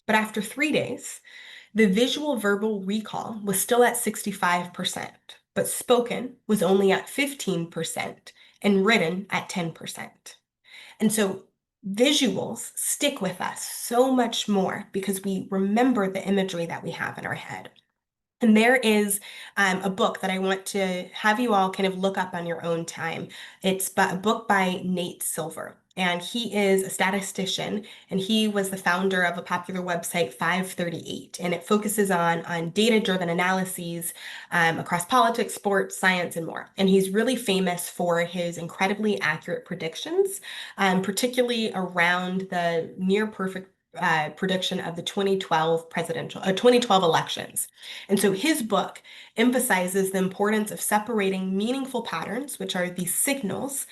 But after 3 days, the visual verbal recall was still at 65%, but spoken was only at 15% and written at 10%. And so visuals stick with us so much more because we remember the imagery that we have in our head. And there is a book that I want to have you all kind of look up on your own time. It's a book by Nate Silver. And he is a statistician, and he was the founder of a popular website, 538. And it focuses on data-driven analyses across politics, sports, science, and more. And he's really famous for his incredibly accurate predictions, particularly around the near perfect prediction of the 2012 elections. And so his book emphasizes the importance of separating meaningful patterns, which are these signals,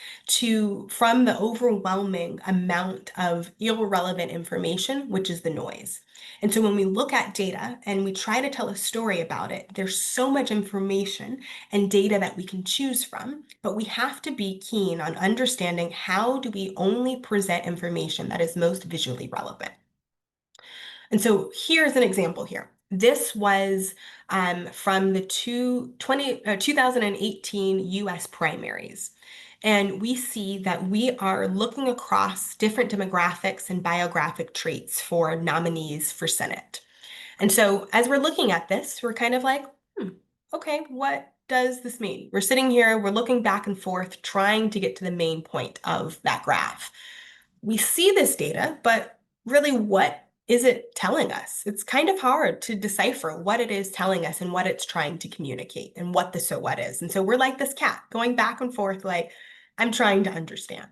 from the overwhelming amount of irrelevant information, which is the noise. And so when we look at data and we try to tell a story about it, there's so much information and data that we can choose from, but we have to be keen on understanding how do we only present information that is most visually relevant. And so here's an example here. This was from the 2018 US primaries. And we see that we are looking across different demographics and biographic traits for nominees for Senate. And so as we're looking at this, we're kind of like, okay, what does this mean? We're sitting here, we're looking back and forth, trying to get to the main point of that graph. We see this data, but really, what is it telling us? It's kind of hard to decipher what it is telling us and what it's trying to communicate and what the so what is. And so we're like this cat going back and forth, like, I'm trying to understand.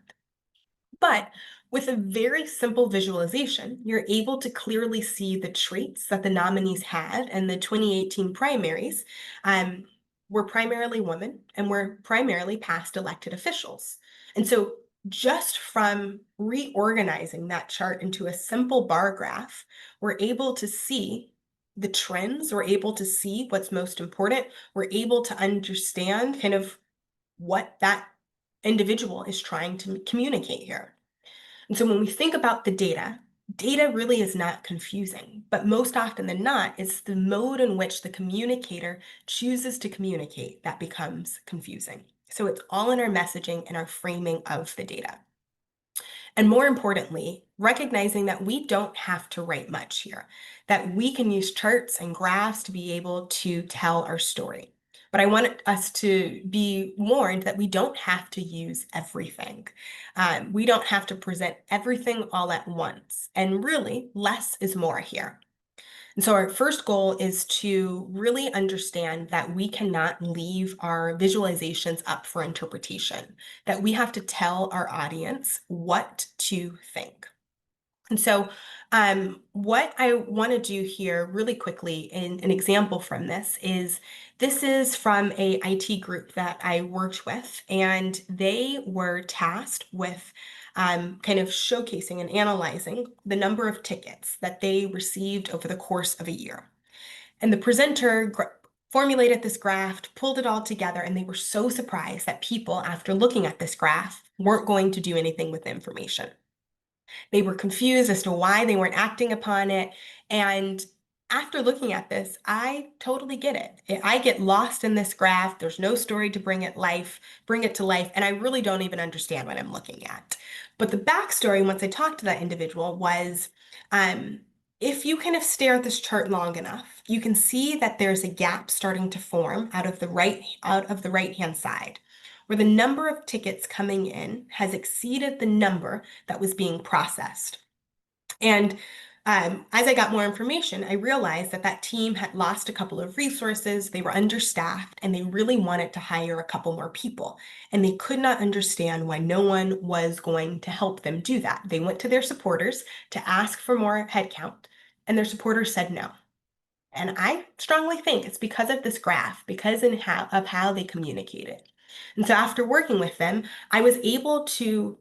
But with a very simple visualization, you're able to clearly see the traits that the nominees had in the 2018 primaries. Um, were primarily women and were primarily past elected officials. And so just from reorganizing that chart into a simple bar graph, we're able to see the trends, we're able to see what's most important, we're able to understand kind of what that individual is trying to communicate here. And so when we think about the data, data really is not confusing, but most often than not, it's the mode in which the communicator chooses to communicate that becomes confusing. So it's all in our messaging and our framing of the data. And more importantly, recognizing that we don't have to write much here, that we can use charts and graphs to be able to tell our story. But I want us to be warned that we don't have to use everything. We don't have to present everything all at once. And really, less is more here. And so our first goal is to really understand that we cannot leave our visualizations up for interpretation, that we have to tell our audience what to think. And so, what I want to do here really quickly in an example from this is from a IT group that I worked with, and they were tasked with kind of showcasing and analyzing the number of tickets that they received over the course of a year. And the presenter formulated this graph, pulled it all together, and they were so surprised that people, after looking at this graph, weren't going to do anything with the information. They were confused as to why they weren't acting upon it. And after looking at this, I totally get it. I get lost in this graph. There's no story to bring it to life, and I really don't even understand what I'm looking at. But the backstory, once I talked to that individual, was um, if you kind of stare at this chart long enough, you can see that there's a gap starting to form out of the right-hand side, where the number of tickets coming in has exceeded the number that was being processed. And as I got more information, I realized that that team had lost a couple of resources, they were understaffed, and they really wanted to hire a couple more people. And they could not understand why no one was going to help them do that. They went to their supporters to ask for more headcount, and their supporters said no. And I strongly think it's because of this graph, because of how they communicated. And so after working with them, I was able to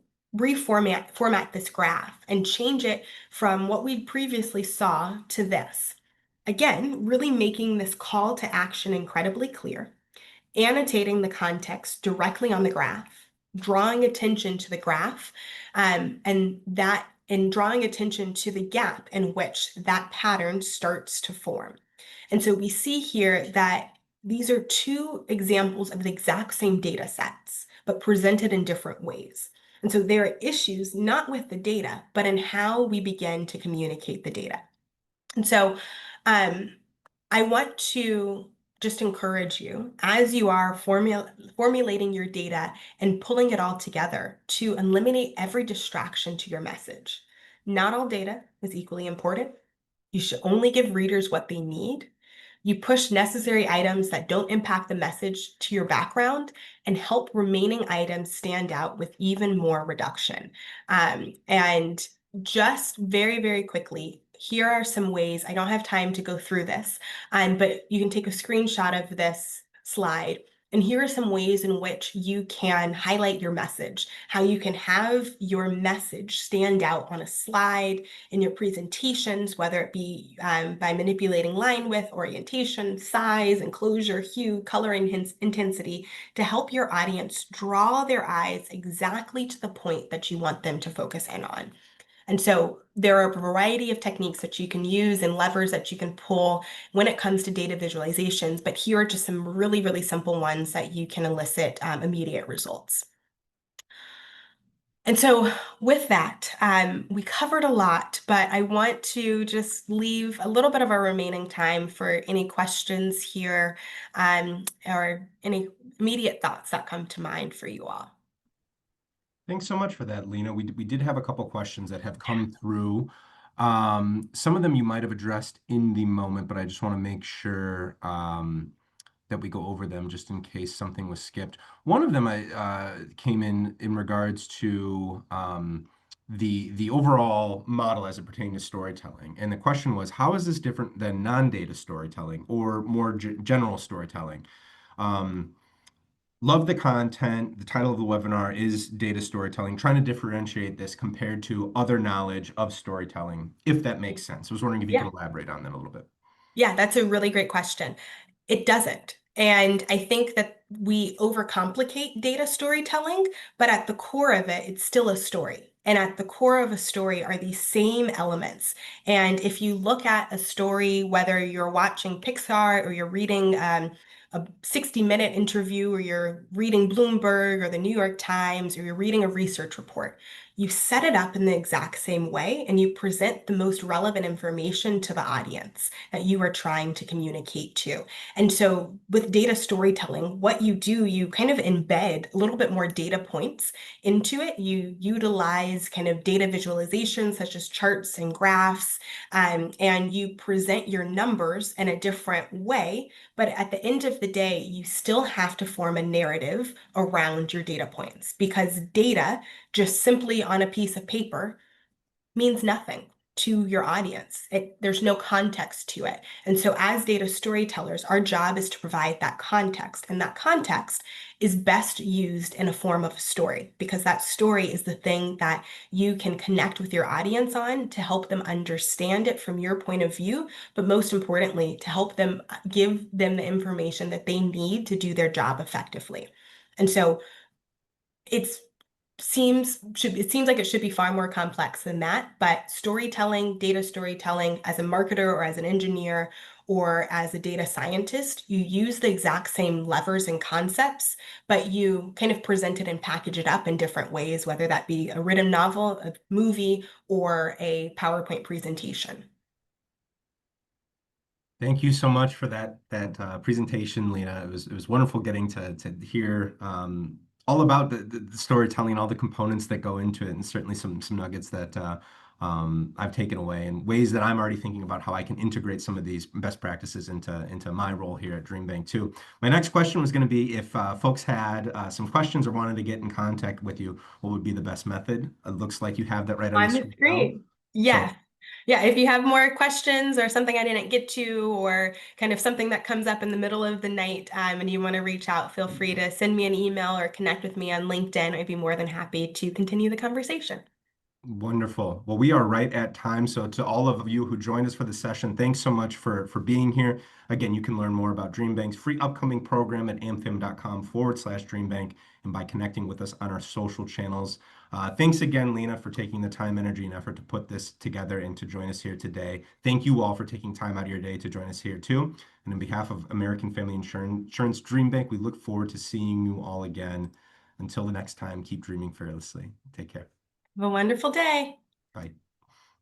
format this graph and change it from what we previously saw to this. Again, really making this call to action incredibly clear, annotating the context directly on the graph, drawing attention to the graph, and drawing attention to the gap in which that pattern starts to form. And so we see here that these are two examples of the exact same data sets, but presented in different ways. And so there are issues not with the data, but in how we begin to communicate the data. And so um, I want to just encourage you as you are formulating your data and pulling it all together to eliminate every distraction to your message. Not all data is equally important. You should only give readers what they need. You push necessary items that don't impact the message to your background and help remaining items stand out with even more reduction. And just very, very quickly, here are some ways. I don't have time to go through this, but you can take a screenshot of this slide. And here are some ways in which you can highlight your message, how you can have your message stand out on a slide in your presentations, whether it be by manipulating line width, orientation, size, enclosure, hue, coloring intensity, to help your audience draw their eyes exactly to the point that you want them to focus in on. And so there are a variety of techniques that you can use and levers that you can pull when it comes to data visualizations, but here are just some really, really simple ones that you can elicit immediate results. And so with that, we covered a lot, but I want to just leave a little bit of our remaining time for any questions here, or any immediate thoughts that come to mind for you all. Thanks so much for that, Lena. We did have a couple questions that have come through. Some of them you might have addressed in the moment, but I just want to make sure that we go over them just in case something was skipped. One of them I came in regards to the overall model as it pertained to storytelling, and the question was, how is this different than non-data storytelling or more general storytelling? Um, Love the content. The title of the webinar is Data Storytelling, trying to differentiate this compared to other knowledge of storytelling, if that makes sense. I was wondering if you could Yeah. elaborate on that a little bit. Yeah, that's a really great question. It doesn't. And I think that we overcomplicate data storytelling, but at the core of it, it's still a story. And at the core of a story are these same elements. And if you look at a story, whether you're watching Pixar or you're reading a 60-minute interview, or you're reading Bloomberg or the New York Times, or you're reading a research report, you set it up in the exact same way and you present the most relevant information to the audience that you are trying to communicate to. And so with data storytelling, what you do, you kind of embed a little bit more data points into it. You utilize kind of data visualizations such as charts and graphs, and you present your numbers in a different way. But at the end of the day, you still have to form a narrative around your data points, because data just simply on a piece of paper means nothing to your audience. There's no context to it. And so, as data storytellers, our job is to provide that context. And that context is best used in a form of a story because that story is the thing that you can connect with your audience on to help them understand it from your point of view, but most importantly, to help them give them the information that they need to do their job effectively. And so, it's it seems like it should be far more complex than that, but storytelling, data storytelling as a marketer or as an engineer or as a data scientist, you use the exact same levers and concepts, but you kind of present it and package it up in different ways, whether that be a written novel, a movie, or a PowerPoint presentation. Thank you so much for that presentation, Lena. It was wonderful getting to hear all about the storytelling, all the components that go into it, and certainly some nuggets that I've taken away, and ways that I'm already thinking about how I can integrate some of these best practices into my role here at DreamBank too. My next question was going to be if folks had some questions or wanted to get in contact with you, what would be the best method? It looks like you have that right on the On the screen now. screen. So Yes. Yeah, if you have more questions or something I didn't get to, or kind of something that comes up in the middle of the night, and you want to reach out, feel free to send me an email or connect with me on LinkedIn. I'd be more than happy to continue the conversation. wonderful. Well, we are right at time. So to all of you who joined us for the session, thanks so much for being here. Again, you can learn more about DreamBank's free upcoming program at amfim.com/DreamBank and by connecting with us on our social channels. Thanks again, Lena, for taking the time, energy, and effort to put this together and to join us here today. Thank you all for taking time out of your day to join us here too. And on behalf of American Family Insurance DreamBank, we look forward to seeing you all again. Until the next time, keep dreaming fearlessly. Take care. Have a wonderful day. Bye.